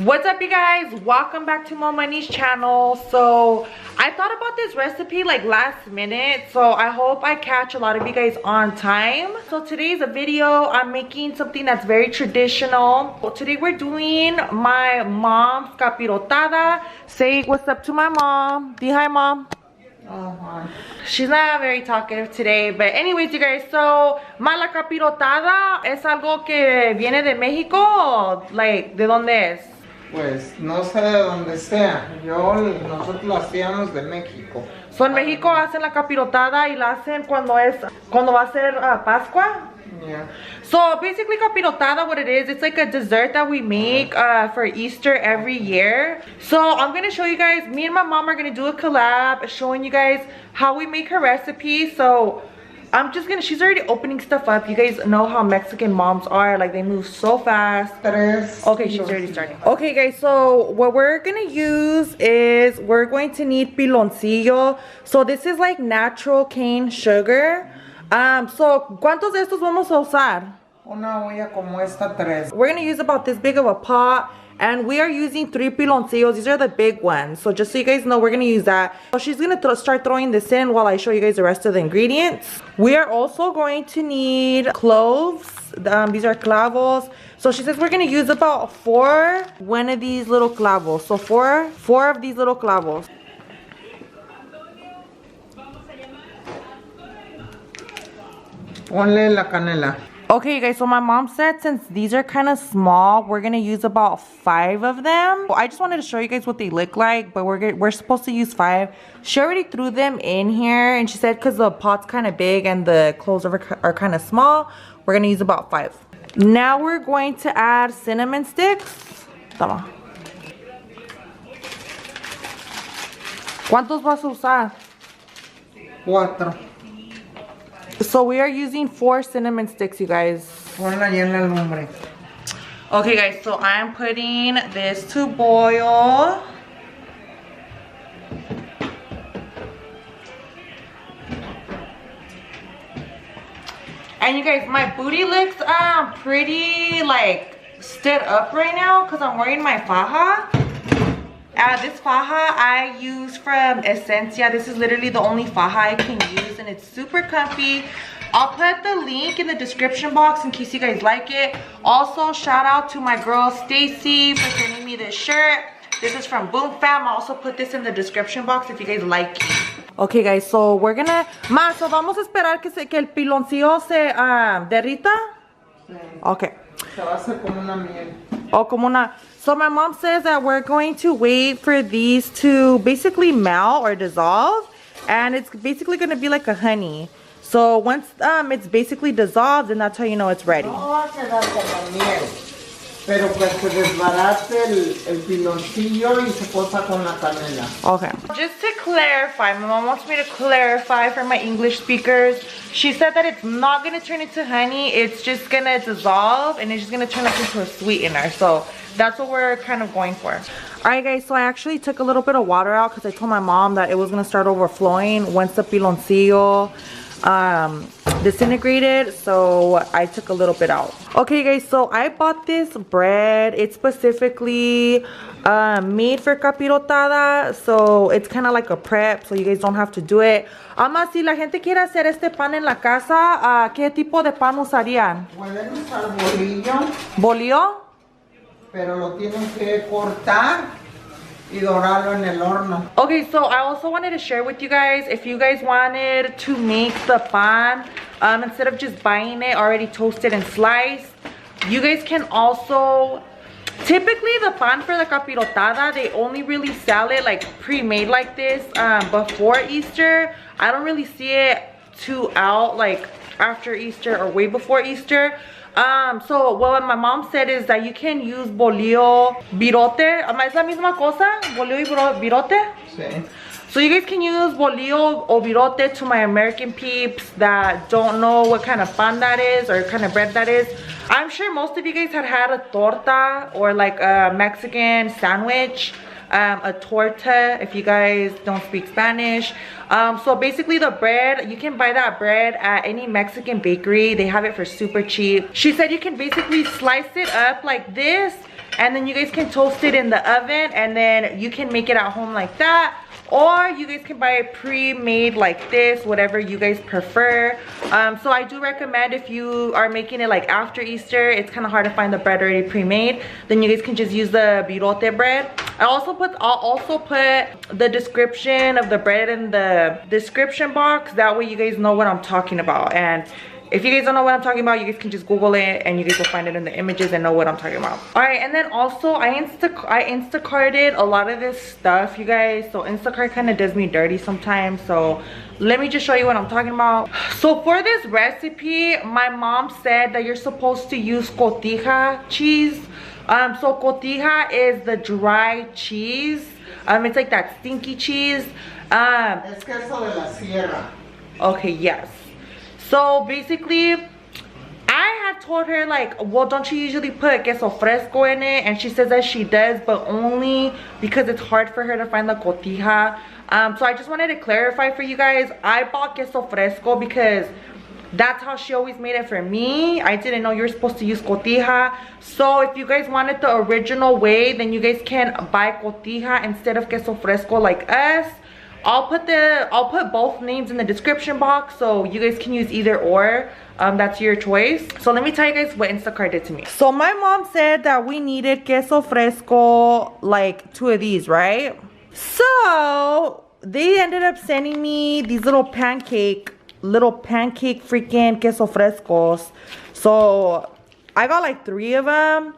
What's up, you guys? Welcome back to Momani's channel. So I thought about this recipe like last minute, so I hope I catch a lot of you guys on time. So today's a video. I'm making something that's very traditional. So today we're doing my mom's capirotada. Say what's up to my mom. Be hi, mom. She's not very talkative today, but anyways, you guys, so la capirotada es algo que viene de México, like, ¿de dónde es? Pues no sé de dónde sea. Nosotros la hacíamos de México. So en México hacen la capirotada y la hacen cuando va a ser Pascua. Yeah. So basically capirotada, what it is, it's like a dessert that we make for Easter every year. So I'm gonna show you guys, me and my mom are gonna do a collab showing you guys how we make her recipe. So I'm just gonna, she's already opening stuff up. You guys know how Mexican moms are, like they move so fast. Okay, she's already starting. Okay guys, so what we're gonna use is, we're going to need piloncillo. So this is like natural cane sugar. So ¿cuántos de estos vamos a usar? Una olla como esta, 3. We're gonna use about this big of a pot, and we are using 3 piloncillos. These are the big ones, so just so you guys know, we're gonna use that. So she's gonna start throwing this in while I show you guys the rest of the ingredients. We are also going to need cloves. These are clavos. So she says we're gonna use about 4 one of these little clavos. So four of these little clavos. Ponle la canela. Okay, you guys, so my mom said since these are kind of small, we're gonna use about 5 of them. I just wanted to show you guys what they look like, but we're supposed to use 5. She already threw them in here, and she said because the pot's kind of big and the cloves are kind of small, we're gonna use about 5. Now we're going to add cinnamon sticks. Toma. ¿Cuántos vas a usar? 4. So we are using 4 cinnamon sticks, you guys. Ponla ya en la lumbre. Okay guys, so I'm putting this to boil. And you guys, my booty looks pretty like stood up right now because I'm wearing my faja. This faja I use from Esencia. This is literally the only faja I can use, and it's super comfy. I'll put the link in the description box in case you guys like it. Also, shout out to my girl Stacy for sending me this shirt. This is from BOOMFAMF. I'll also put this in the description box if you guys like it. Okay guys, so we're gonna... so vamos a esperar que el piloncillo se derrita? Sí. Okay. Se va a hacer como una miel. Oh, como una... So my mom says that we're going to wait for these to basically melt or dissolve, and it's basically going to be like a honey. So once it's basically dissolved, then that's how you know it's ready. No va a quedar como miel, pero pues se desbarate el piloncillo y se posa con la canela. Okay. Just to clarify, my mom wants me to clarify for my English speakers. She said that it's not going to turn into honey. It's just going to dissolve, and it's just going to turn up into a sweetener. So that's what we're kind of going for. Alright guys, so I actually took a little bit of water out because I told my mom that it was going to start overflowing once the piloncillo disintegrated, so I took a little bit out. Okay guys, so I bought this bread. It's specifically made for capirotada, so it's kind of like a prep, so you guys don't have to do it. Ama, si la gente quiere hacer este pan en la casa, ¿qué tipo de pan usarían? Pueden usar bolillo. ¿Bolillo? Pero lo tienen que cortar y dorarlo en el horno. Okay, so I also wanted to share with you guys, if you guys wanted to make the pan, instead of just buying it already toasted and sliced, you guys can also, typically the pan for the capirotada, they only really sell it like pre-made like this before Easter. I don't really see it too out like after Easter or way before Easter. So what my mom said is that you can use bolillo, birote. ¿Es la misma cosa? Bolillo y birote? Sí. So you guys can use bolillo or birote to my American peeps that don't know what kind of pan that is or kind of bread that is. I'm sure most of you guys had a torta or like a Mexican sandwich. A torta if you guys don't speak Spanish. So basically the bread, you can buy that bread at any Mexican bakery. They have it for super cheap. She said you can basically slice it up like this and then you guys can toast it in the oven, and then you can make it at home like that. Or you guys can buy it pre-made like this, whatever you guys prefer. So I do recommend, if you are making it like after Easter, it's kind of hard to find the bread already pre-made, then you guys can just use the BIROTE bread. I'll also put the description of the bread in the description box. That way you guys know what I'm talking about. And if you guys don't know what I'm talking about, you guys can just Google it and you guys will find it in the images and know what I'm talking about. Alright, and then also I Instacarted a lot of this stuff, you guys. So Instacart kind of does me dirty sometimes. So let me just show you what I'm talking about. So for this recipe, my mom said that you're supposed to use COTIJA cheese. So COTIJA is the dry cheese. It's like that stinky cheese. Es queso de la sierra. Okay, yes. So basically, I had told her like, well, don't you usually put queso fresco in it? And she says that she does, but only because it's hard for her to find the COTIJA. So I just wanted to clarify for you guys. I bought queso fresco because that's how she always made it for me. I didn't know you were supposed to use COTIJA. So if you guys wanted the original way, then you guys can buy COTIJA instead of queso fresco like us. I'll put both names in the description box, so you guys can use either or. That's your choice. So let me tell you guys what Instacart did to me. So my mom said that we needed queso fresco, like 2 of these, right? So they ended up sending me these little pancake freaking queso frescos. So I got like 3 of them.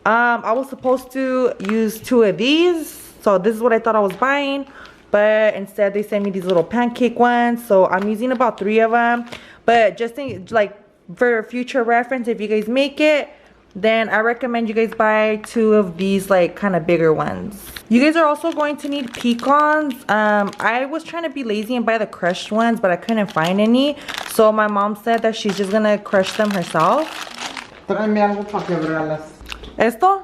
I was supposed to use 2 of these, so this is what I thought I was buying, but instead they sent me these little pancake ones. So I'm using about 3 of them, but just like for future reference, if you guys make it, then I recommend you guys buy 2 of these like kind of bigger ones. You guys are also going to need pecans. I was trying to be lazy and buy the crushed ones, but I couldn't find any, so my mom said that she's just gonna crush them herself. Tráeme algo para quebrarlas. ¿Esto?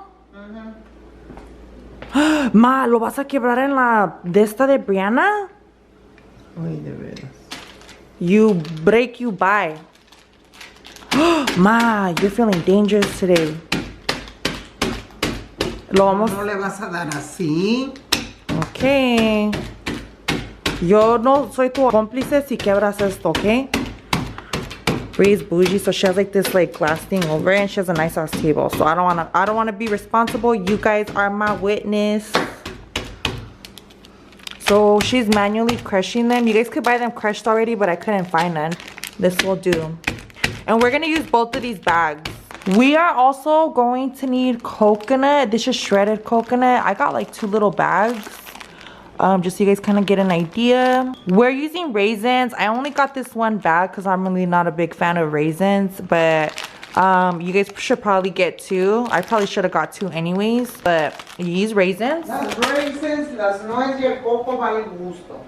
Ma, ¿lo vas a quebrar en la de esta de Brianna? Ay, de veras. You break, you buy. Ma, you're feeling dangerous today. Lo vamos. No le vas a dar así. Okay. Yo no soy tu cómplice si quebras esto, okay? Bree's bougie, so she has like this like glass thing over it, and she has a nice ass table. So I don't wanna be responsible. You guys are my witness. So she's manually crushing them. You guys could buy them crushed already, but I couldn't find none. This will do. And we're gonna use both of these bags. We are also going to need coconut. This is shredded coconut. I got like 2 little bags. Just so you guys kind of get an idea. We're using raisins. I only got this 1 bag because I'm really not a big fan of raisins, but you guys should probably get 2. I probably should have got 2 anyways, but you use raisins. Las raisins, las nueces y el coco vale gusto.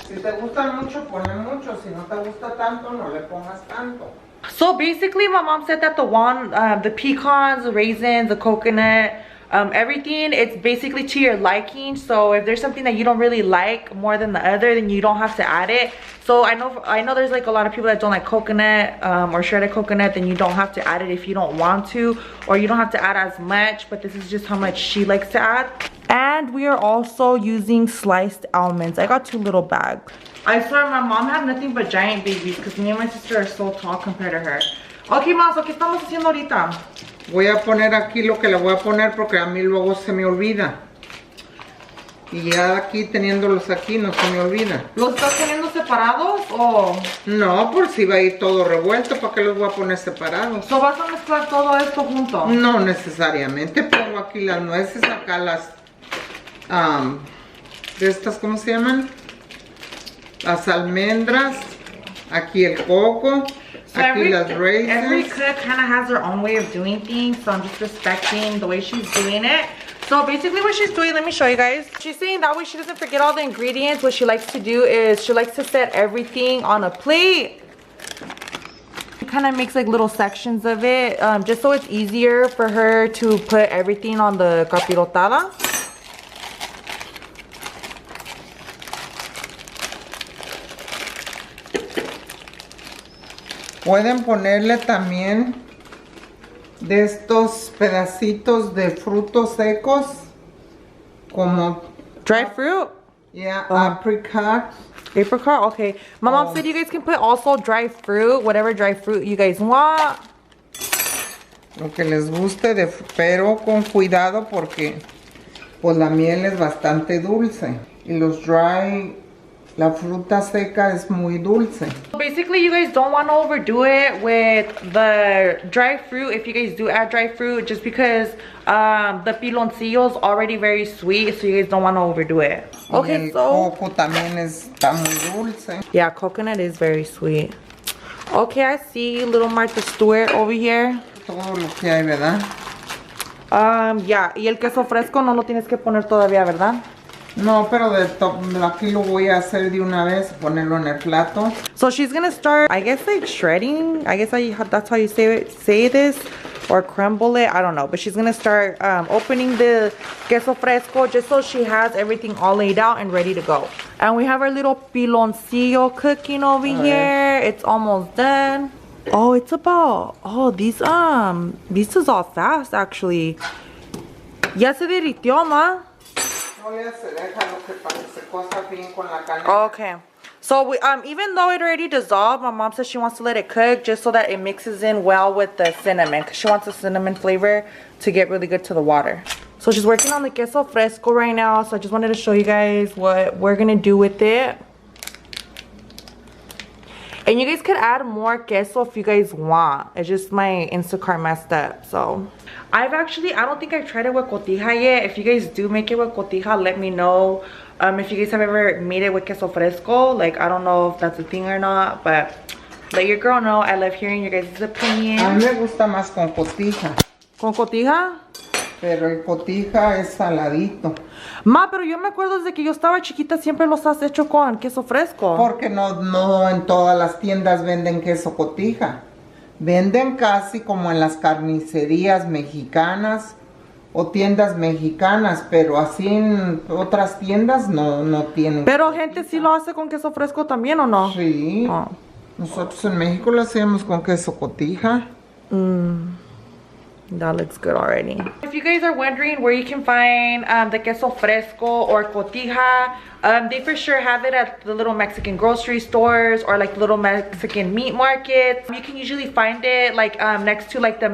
Si te gustan mucho, ponle mucho. Si no te gusta tanto, no le pongas tanto. So basically, my mom said that the pecans, the raisins, the coconut, everything, it's basically to your liking. So if there's something that you don't really like more than the other, then you don't have to add it. So I know there's like a lot of people that don't like coconut or shredded coconut, then you don't have to add it if you don't want to, or you don't have to add as much, but this is just how much she likes to add. And we are also using sliced almonds. I got 2 little bags. I swear my mom had nothing but giant babies because me and my sister are so tall compared to her. Okay, Mazo, ¿qué estamos haciendo ahorita? Voy a poner aquí lo que le voy a poner porque a mí luego se me olvida. Y ya aquí teniéndolos aquí no se me olvida. ¿Los estás poniendo separados o...? No, por si va a ir todo revuelto, ¿para qué los voy a poner separados? ¿So vas a mezclar todo esto junto? No necesariamente, pongo aquí las nueces, acá las... de estas, ¿cómo se llaman? Las almendras, aquí el coco. So every cook kind of has her own way of doing things, so I'm just respecting the way she's doing it. So basically what she's doing, let me show you guys. She's saying that way she doesn't forget all the ingredients. What she likes to do is she likes to set everything on a plate. She kind of makes like little sections of it, just so it's easier for her to put everything on the capirotada. Pueden ponerle también de estos pedacitos de frutos secos, como Dry fruit? yeah, apricot. Apricot? Okay. My mom said you guys can put also dry fruit, whatever dry fruit you guys want. Lo que les guste, pero con cuidado porque pues la miel es bastante dulce. Y los dry, la fruta seca es muy dulce. Basically, you guys don't want to overdo it with the dry fruit if you guys do add dry fruit, just because the piloncillo is already very sweet, so you guys don't want to overdo it. Okay, el so coco también está muy dulce. yeah, coconut is very sweet. Okay, I see little Martha Stewart over here. Todo lo que hay, ¿verdad? Yeah, y el queso fresco no lo tienes que poner todavía, ¿verdad? No, pero aquí lo voy a hacer de una vez, ponerlo en el plato. So she's gonna start, I guess, like shredding. I guess that's how you say this, or crumble it. I don't know, but she's gonna start opening the queso fresco just so she has everything all laid out and ready to go. And we have our little piloncillo cooking over here. It's almost done. Oh, it's about, oh, these is all fast actually. Ya se derritió, ma. Okay, so we, even though it already dissolved, my mom says she wants to let it cook just so that it mixes in well with the cinnamon, because she wants the cinnamon flavor to get really good to the water. So she's working on the queso fresco right now, so I just wanted to show you guys what we're gonna do with it. And you guys could add more queso if you guys want. It's just my Instacart messed up, so. I don't think I've tried it with cotija yet. If you guys do make it with cotija, let me know. If you guys have ever made it with queso fresco, like, I don't know if that's a thing or not, but let your girl know. I love hearing your guys' opinion. A mí me gusta más con cotija. ¿Con cotija? Pero el cotija es saladito. Ma, pero yo me acuerdo desde que yo estaba chiquita siempre los has hecho con queso fresco. Porque no en todas las tiendas venden queso cotija. Venden casi como en las carnicerías mexicanas o tiendas mexicanas, pero así en otras tiendas no tienen. Pero gente sí lo hace con queso fresco también, ¿o no? Sí. Oh. Nosotros en México lo hacemos con queso cotija. That looks good already. If you guys are wondering where you can find the queso fresco or cotija, they for sure have it at the little Mexican grocery stores or like little Mexican meat markets. You can usually find it like next to like the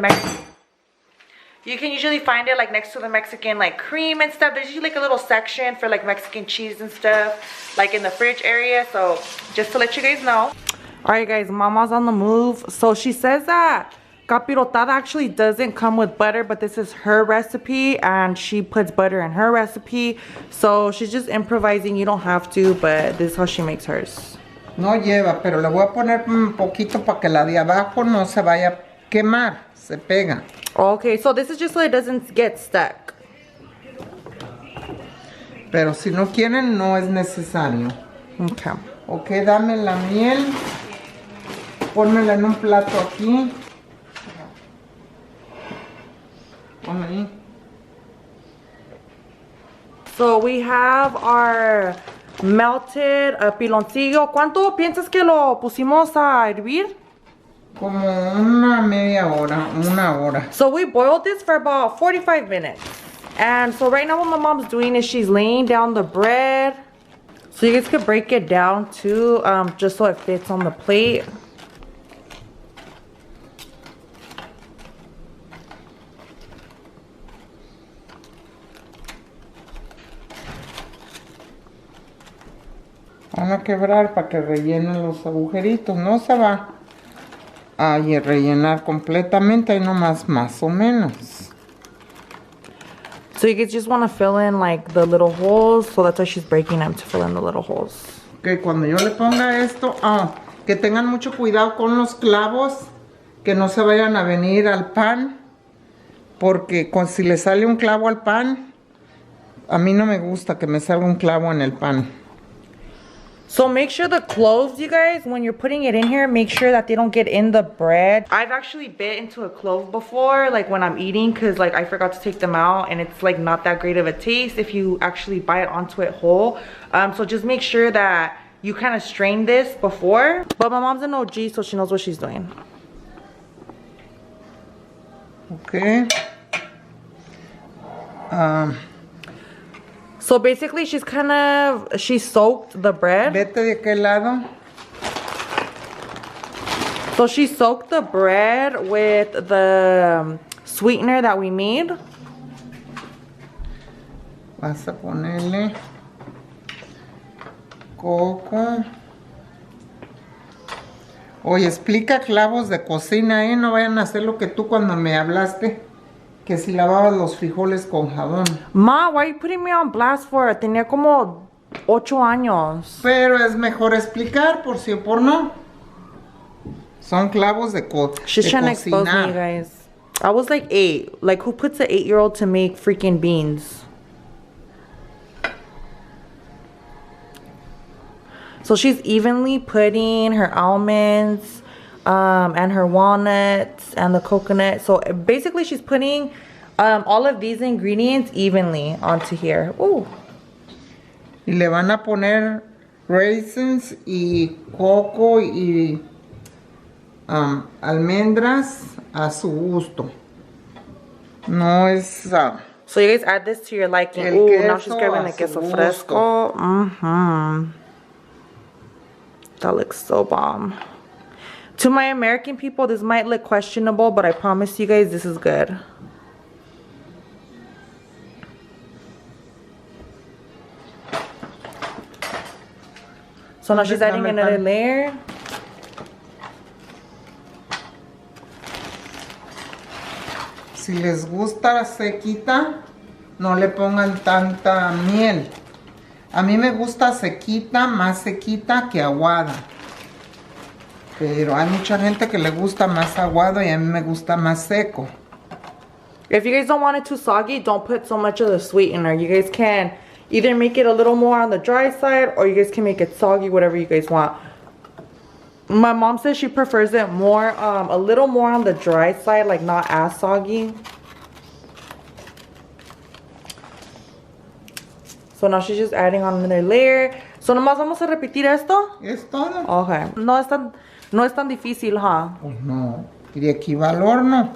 Mexican like cream and stuff. There's usually like a little section for like Mexican cheese and stuff, like in the fridge area. So just to let you guys know. All right, guys, Mama's on the move. So she says that Capirotada actually doesn't come with butter, but this is her recipe and she puts butter in her recipe. So she's just improvising. You don't have to, but this is how she makes hers. No lleva, pero le voy a poner un poquito para que la de abajo no se vaya a quemar, se pega. Okay, so this is just so it doesn't get stuck. Pero si no quieren, no es necesario. Okay. Ok, dame la miel. Pónmela en un plato aquí. Ahí. So we have our melted piloncillo. ¿Cuánto piensas que lo pusimos a hervir? Como una media hora, una hora. So we boiled this for about 45 minutes. And so right now what my mom's doing is she's laying down the bread. So you guys could break it down too, just so it fits on the plate. Van a quebrar para que rellenen los agujeritos. No se va a rellenar completamente, ahí nomás más o menos. So you guys just want to fill in like the little holes. So that's why she's breaking them, to fill in the little holes. Ok, cuando yo le ponga esto, que tengan mucho cuidado con los clavos, que no se vayan a venir al pan, porque si le sale un clavo al pan, a mí no me gusta que me salga un clavo en el pan. So make sure the cloves, you guys, when you're putting it in here, make sure that they don't get in the bread. I've actually bit into a clove before, like when I'm eating, because like I forgot to take them out and it's like not that great of a taste if you actually bite onto it whole. So just make sure that you kind of strain this before. But my mom's an OG, so she knows what she's doing. Okay. So basically she soaked the bread. Vete de aquel lado. So she soaked the bread with the sweetener that we made. Vas a ponerle coco. Oye, explica clavos de cocina, ¿eh? No vayan a hacer lo que tú cuando me hablaste, que si lavabas los frijoles con jabón. Ma, why are you putting me on blast for? Tenía como 8 años. Pero es mejor explicar, por sí o por no. Son clavos de, She's de trying to expose me, you guys. I was like 8. Like, who puts an 8-year-old to make freaking beans? So she's evenly putting her almonds and her walnuts and the coconut. So basically she's putting all of these ingredients evenly onto here. Ooh. Y le van a poner raisins y coco y almendras a su gusto. No es... So you guys add this to your liking. Ooh, now she's grabbing the queso fresco. That looks so bomb. To my American people, this might look questionable, but I promise you guys this is good. So now she's adding another layer. Si les gusta sequita, no le pongan tanta miel. A mí me gusta sequita, más sequita que aguada. Pero hay mucha gente que le gusta más aguado y a mí me gusta más seco. If you guys don't want it too soggy, don't put so much of the sweetener. You guys can either make it a little more on the dry side or you guys can make it soggy, whatever you guys want. My mom says she prefers it more, a little more on the dry side, like not as soggy. So now she's just adding on another layer. So nomás vamos a repetir esto. Es todo. Okay. No es tan difícil, huh? Pues no. Y de aquí va al horno.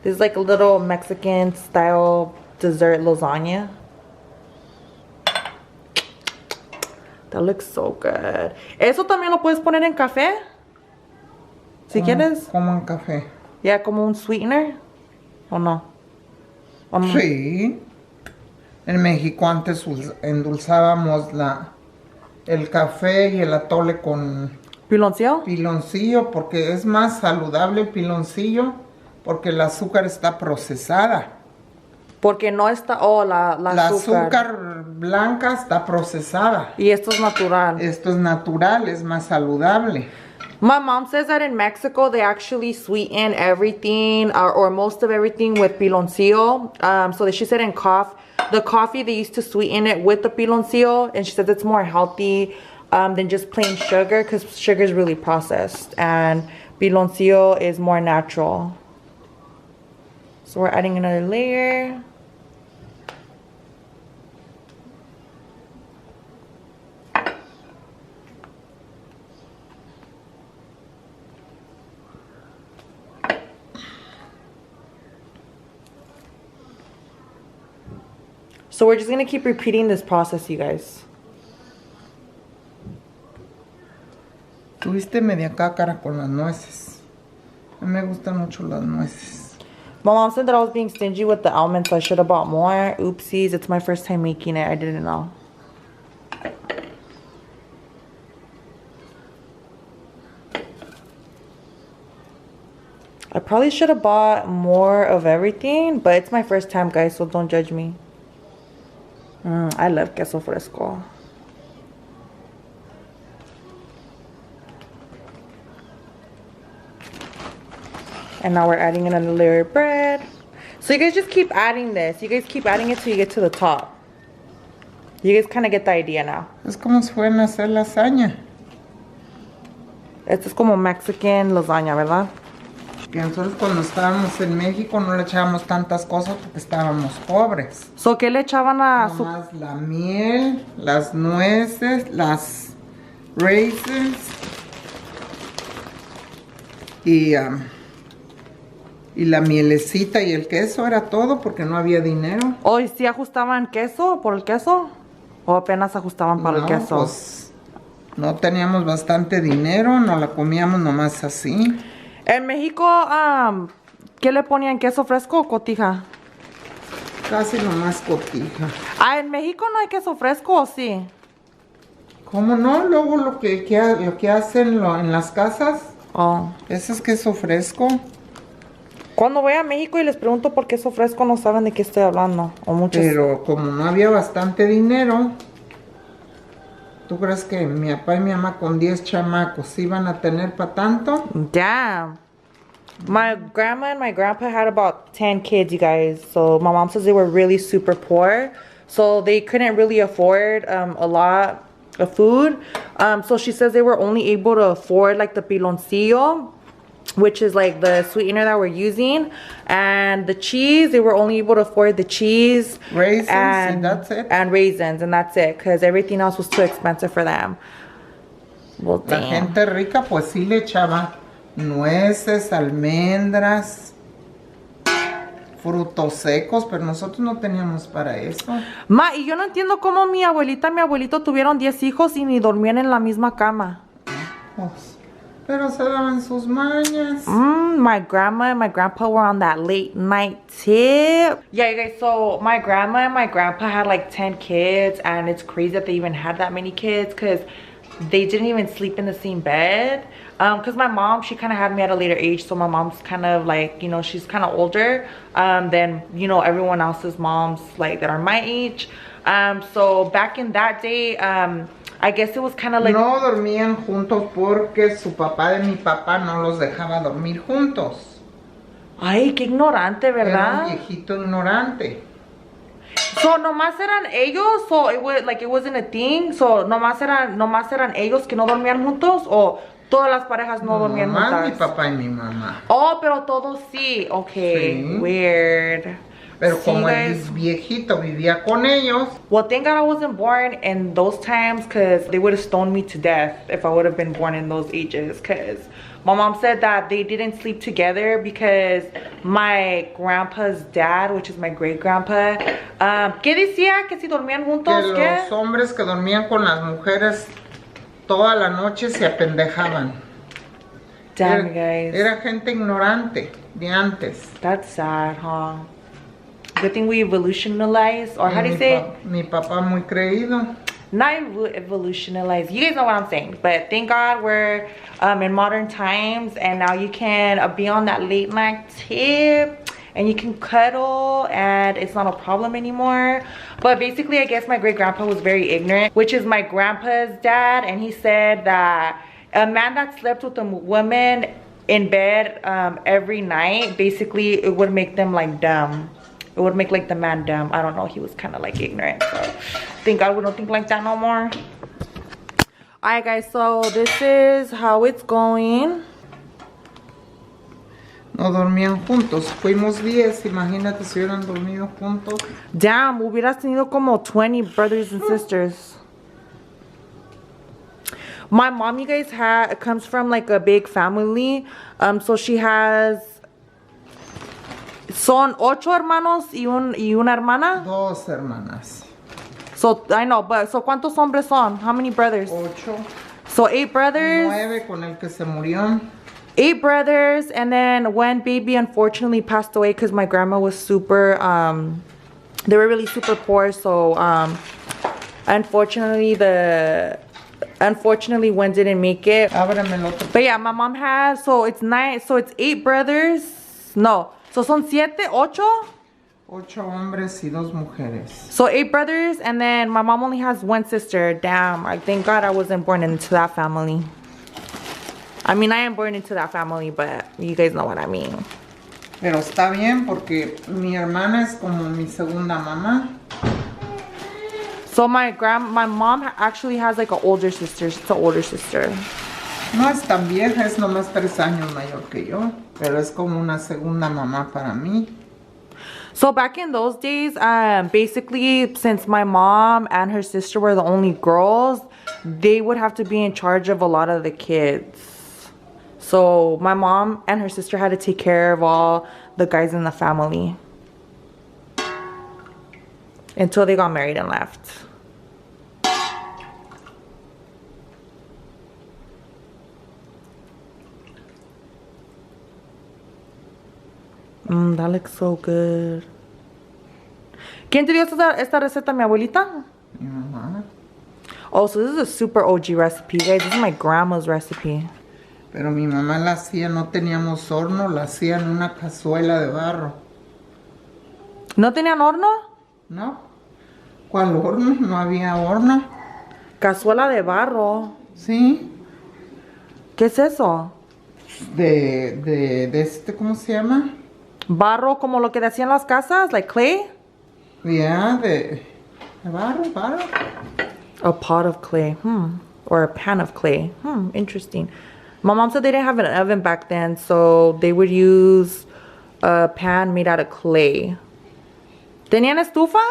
This is like a little Mexican style dessert lasagna. That looks so good. ¿Eso también lo puedes poner en café? Si quieres. Como en café. Ya, como un sweetener. ¿O no? ¿O no? Sí. En México antes endulzábamos el café y el atole con ¿Piloncillo? Piloncillo, porque es más saludable el piloncillo, porque el azúcar está procesada. Porque no está... Oh, la azúcar blanca está procesada. Y esto es natural. Esto es natural, es más saludable. My mom says that in Mexico they actually sweeten everything or most of everything with piloncillo. So she said in the coffee they used to sweeten it with the piloncillo, and she said it's more healthy than just plain sugar because sugar is really processed and piloncillo is more natural. So we're adding another layer. So we're just going to keep repeating this process, you guys. Tuviste media cácara con las nueces. A mí me gustan mucho las nueces. My mom said that I was being stingy with the almonds, so I should have bought more. Oopsies, it's my first time making it. I didn't know. I probably should have bought more of everything, but it's my first time, guys, so don't judge me. I love queso fresco. And now we're adding another layer of bread. So you guys just keep adding this. You guys keep adding it till you get to the top. You guys kind of get the idea now. Es como si fueran a hacer lasaña. Esto es como Mexican lasagna, ¿verdad? Que nosotros cuando estábamos en México no le echábamos tantas cosas porque estábamos pobres. So, ¿qué le echaban a su...? Nomás la miel, las nueces, las raisins y Y la mielecita y el queso era todo porque no había dinero. ¿Hoy sí ajustaban queso por el queso? ¿O apenas ajustaban para el queso? Pues no teníamos bastante dinero, no la comíamos nomás así. En México, ¿qué le ponían? ¿Queso fresco o cotija? Casi nomás cotija. Ah, ¿en México no hay queso fresco o sí? ¿Cómo no? Luego lo que hacen en las casas, ese es queso fresco. Cuando voy a México y les pregunto por queso fresco, no saben de qué estoy hablando. O muchos. Pero como no había bastante dinero, ¿tú crees que mi papá y mi mamá con 10 chamacos iban a tener para tanto? Damn. My grandma and my grandpa had about 10 kids, you guys. So my mom says they were really super poor. So they couldn't really afford a lot of food. So she says they were only able to afford like the piloncillo, which is like the sweetener that we're using, and the cheese. They were only able to afford the cheese, raisins, and that's it. And raisins, and that's it, because everything else was too expensive for them. Well, la gente rica pues sí le echaba nueces, almendras, frutos secos, pero nosotros no teníamos para eso. Ma, y yo no entiendo cómo mi abuelita y mi abuelito tuvieron 10 hijos y ni dormían en la misma cama. Pues, pero se daban sus mañas. My grandma and my grandpa were on that late night tip. Yeah, you guys, so my grandma and my grandpa had like 10 kids, and it's crazy that they even had that many kids because they didn't even sleep in the same bed. Because my mom, she kind of had me at a later age, so my mom's kind of like, you know, she's kind of older than, you know, everyone else's moms like that are my age. So back in that day, I guess it was kind of like... No dormían juntos porque su papá de mi papá no los dejaba dormir juntos. Ay, qué ignorante, ¿verdad? Era un viejito ignorante. So nomás eran ellos, so it was like it wasn't a thing. So nomás eran ellos que no dormían juntos, o todas las parejas no dormían juntas. Nomás mi papá y mi mamá. Oh, pero todos sí. Okay, sí. Weird. Pero como el viejito vivía con ellos. Well, thank God I wasn't born in those times, because they would have stoned me to death if I would have been born in those ages. Because my mom said that they didn't sleep together because my grandpa's dad, which is my great grandpa, ¿qué decía? Que si dormían juntos, que los hombres que dormían con las mujeres toda la noche se apendejaban. Damn, guys. Era gente ignorante de antes. That's sad, huh? Good thing we evolutionalized, or how do you say? Mi papá muy creído. Not evolutionalized. You guys know what I'm saying. But thank God we're in modern times, and now you can be on that late night tip, and you can cuddle, and it's not a problem anymore. But basically, I guess my great grandpa was very ignorant, which is my grandpa's dad, and he said that a man that slept with a woman in bed every night, basically it would make them like dumb. It would make like the man dumb. I don't know, he was kind of like ignorant. So thank God we don't think like that no more. Alright guys, so this is how it's going. No dormían juntos. Fuimos 10, imagínate si hubieran dormido juntos. Damn, hubieras tenido como 20 brothers and sisters. My mom, you guys, comes from like a big family. So she has... Son 8 hermanos y una hermana? 2 hermanas. So, I know, but, so, ¿cuántos hombres son? How many brothers? 8. So, 8 brothers. 9 con el que se murió. 8 brothers, and then one baby unfortunately passed away because my grandma was super, they were really super poor, so, unfortunately, one didn't make it. Ábreme el otro. But yeah, my mom has, so it's 8 brothers, no. So son 7, 8? 8 hombres y 2 mujeres. So 8 brothers, and then my mom only has 1 sister. Damn, I thank God I wasn't born into that family. I mean, I am born into that family, but you guys know what I mean. Pero está bien porque mi hermana es como mi segunda mamá. So my mom actually has like an older sister. She's an older sister. No es tan vieja, es nomás 3 años mayor que yo. Pero es como una segunda mamá para mí. So back in those days, basically, since my mom and her sister were the only girls, they would have to be in charge of a lot of the kids. So my mom and her sister had to take care of all the guys in the family until they got married and left. That looks so good. ¿Quién te dio esta receta, mi abuelita? Mi mamá. Oh, so this is a super OG recipe, guys. This is my grandma's recipe. Pero mi mamá la hacía, no teníamos horno, la hacía en una cazuela de barro. ¿No tenían horno? No. ¿Cuál horno? No había horno. Cazuela de barro. Sí. ¿Qué es eso? De este, ¿cómo se llama? Barro, como lo que hacían las casas, like clay? Yeah, de barro. A pot of clay, or a pan of clay. Interesting. My mom said they didn't have an oven back then, so they would use a pan made out of clay. ¿Tenían estufa?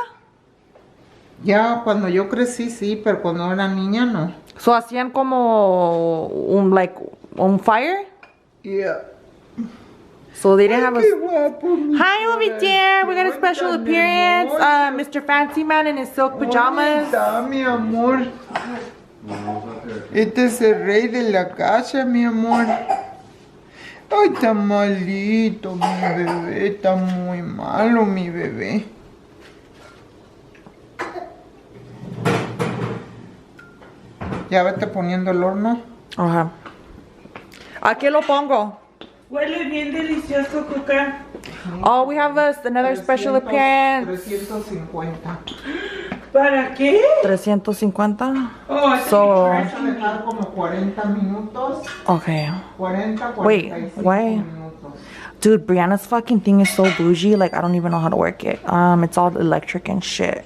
Ya cuando yo crecí sí, pero cuando era niña no. So hacían como un fire? Yeah. So they didn't have a... Guapo, Hi over there, we got a special appearance. Mr. Fancy Man in his silk pajamas. Está, mi amor. Este es el rey de la casa, mi amor. Ay, está malito mi bebé, está muy malo mi bebé. Ya vete poniendo el horno. Ajá. ¿A qué lo pongo? Huele bien delicioso, Cuca. Oh, we have another special appearance. 350. ¿Para qué? 350. Oh, So, Vamos a dejar como 40 minutos. okay. 40, 45 Wait, why? minutos. Dude, Brianna's fucking thing is so bougie. Like, I don't even know how to work it. It's all electric and shit.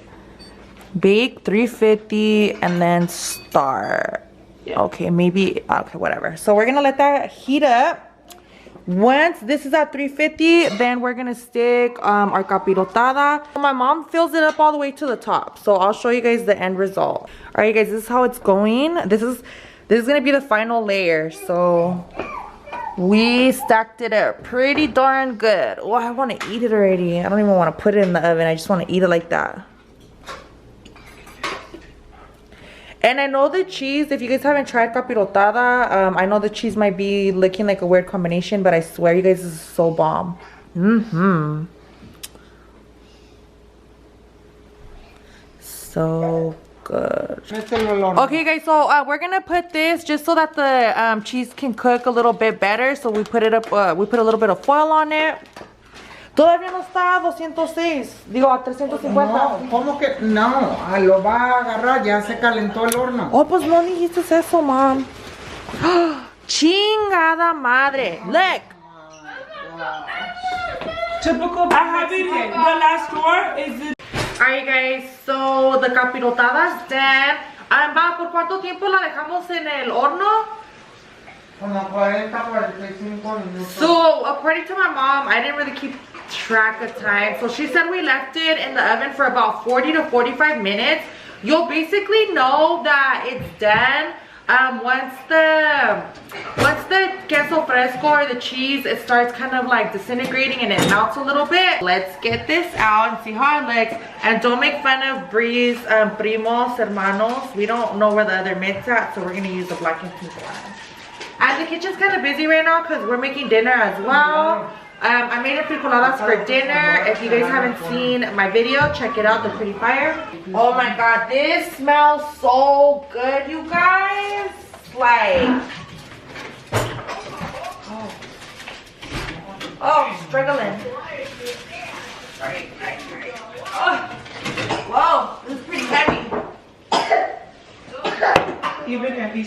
Bake 350 and then start. Yeah. Okay, maybe, okay, whatever. So we're gonna let that heat up. Once this is at 350, then we're gonna stick our capirotada. My mom fills it up all the way to the top, so I'll show you guys the end result. All right, guys, this is how it's going. This is gonna be the final layer. So we stacked it up pretty darn good. Oh, I want to eat it already. I don't even want to put it in the oven. I just want to eat it like that. And I know the cheese, if you guys haven't tried capirotada, I know the cheese might be looking like a weird combination, but I swear you guys, this is so bomb. So good. Okay, guys, so we're gonna put this just so that the cheese can cook a little bit better. So we put it up, we put a little bit of foil on it. Todavía no está a 206, digo a 350. No, ¿cómo que? No, lo va a agarrar, ya se calentó el horno. Oh, pues no dijiste eso, mom. Chingada madre. Look. Typical. I have it in the last drawer. Is it? Alright, guys, so the capirotada's done. Va, ¿por cuánto tiempo la dejamos en el horno? Como 40, 45 minutos. So, according to my mom, I didn't really keep track of time. So she said we left it in the oven for about 40 to 45 minutes. You'll basically know that it's done once the queso fresco or the cheese, it starts kind of like disintegrating and it melts a little bit. Let's get this out and see how it looks. And don't make fun of Bree's primos, hermanos. We don't know where the other mitts at, so we're gonna use the black and pink one. And the kitchen's kind of busy right now because we're making dinner as well. I made frijoladas for dinner. If you guys haven't seen my video, check it out. They're pretty fire. Oh my god, this smells so good, you guys. Like, oh, struggling. Sorry. Oh, whoa, this is pretty heavy. Even heavy.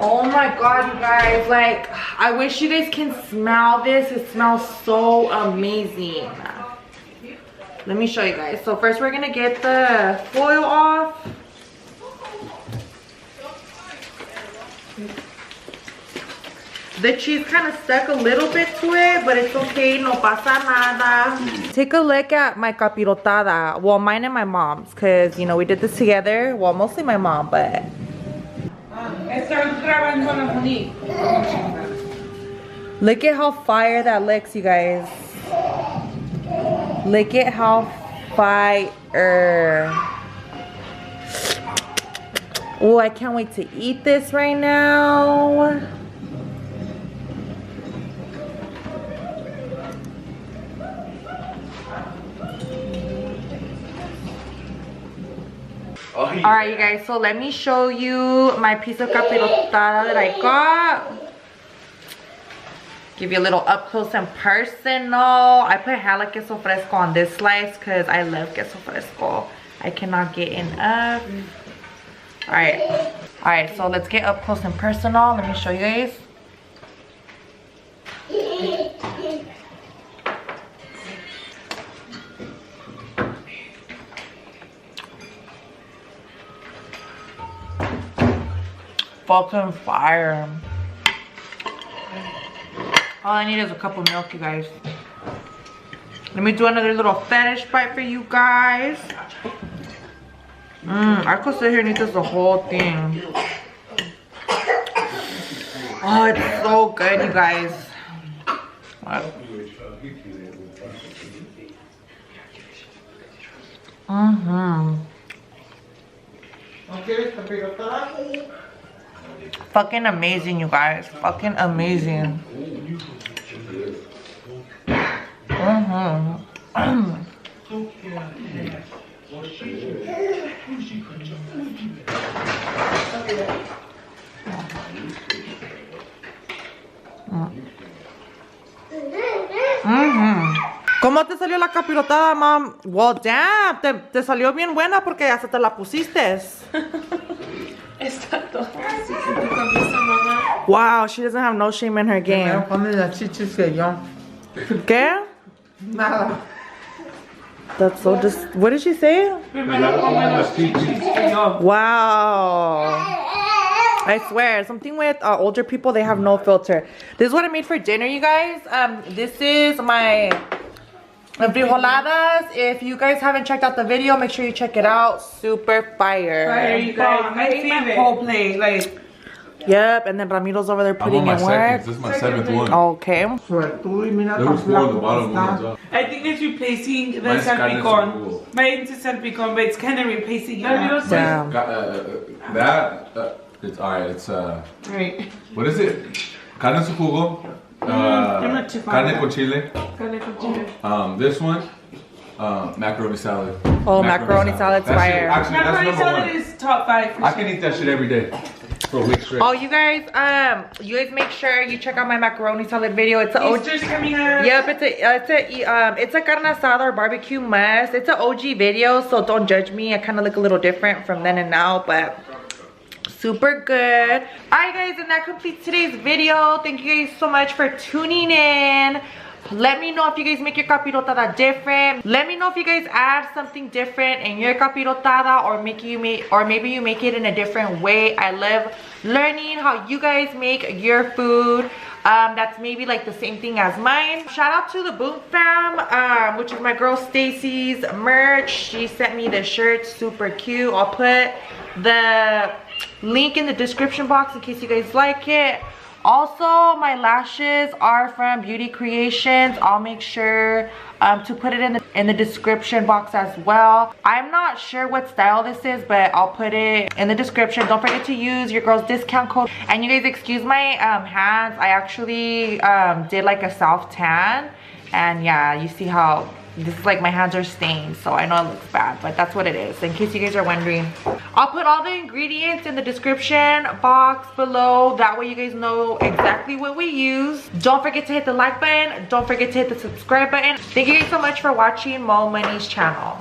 Oh my god, you guys, like, I wish you guys can smell this. It smells so amazing. Let me show you guys. So first we're gonna get the foil off. The cheese kind of stuck a little bit to it, but it's okay, no pasa nada. Take a look at my capirotada. Well, mine and my mom's, because, you know, we did this together. Well, mostly my mom, but... Look at how fire that looks, you guys. Look at how fire. Oh, I can't wait to eat this right now. Alright, you guys, so let me show you my piece of capirotada that I got. Give you a little up close and personal. I put jala queso fresco on this slice because I love queso fresco. I cannot get enough. Alright, so let's get up close and personal. Let me show you guys. Fucking fire. All I need is a cup of milk, you guys. Let me do another little fetish bite for you guys. I could sit here and eat this the whole thing. Oh, it's so good, you guys. Fucking amazing, you guys. Fucking amazing. ¿Cómo te salió la capirotada, mom? Well, damn, te salió bien buena porque hasta te la pusiste. Wow, she doesn't have no shame in her game. ¿Qué? Nada. That's so just. What did she say? Wow. I swear, something with older people, they have no filter. This is what I made for dinner, you guys. This is my frijoladas. If you guys haven't checked out the video, make sure you check it out. Super fire. Fire, you guys. I ate my whole plate, like. Yep, and then Ramiro's over there putting in work. This is my seventh one. Okay. There was four on the bottom one. I think it's replacing the Mine's kinda salpicon. cool. Mine's a salpicon, but it's kind of replacing it. Damn. It's alright. It's Right. what is it? Carne su jugo. I'm not too fond Carne of con chile. Carne con chile. This one. Macaroni salad. Oh, macaroni salad's That shit- fire. Actually, that's Macaroni number salad one. is top 5 for I sure. can eat that shit every day for a week straight. Oh, you guys make sure you check out my macaroni salad video. It's a Easter's coming up. Yep, it's a carne asada or barbecue mess. It's an OG video, so don't judge me. I kind of look a little different from then and now, but super good. Alright guys, and that completes today's video. Thank you guys so much for tuning in. Let me know if you guys make your capirotada different. Let me know if you guys add something different in your capirotada, or maybe you make it in a different way. I love learning how you guys make your food. That's maybe like the same thing as mine. Shout out to the BOOMFAMF, which is my girl Stacy's merch. She sent me the shirt, super cute. I'll put the link in the description box in case you guys like it. Also, my lashes are from Beauty Creations. I'll make sure to put it in the description box as well. I'm not sure what style this is, but I'll put it in the description. Don't forget to use your girl's discount code. And you guys excuse my hands. I actually did like a self tan, and yeah, you see how this is like my hands are stained, so I know it looks bad, but that's what it is, in case you guys are wondering. I'll put all the ingredients in the description box below. That way you guys know exactly what we use. Don't forget to hit the like button. Don't forget to hit the subscribe button. Thank you guys so much for watching Mo Money's channel.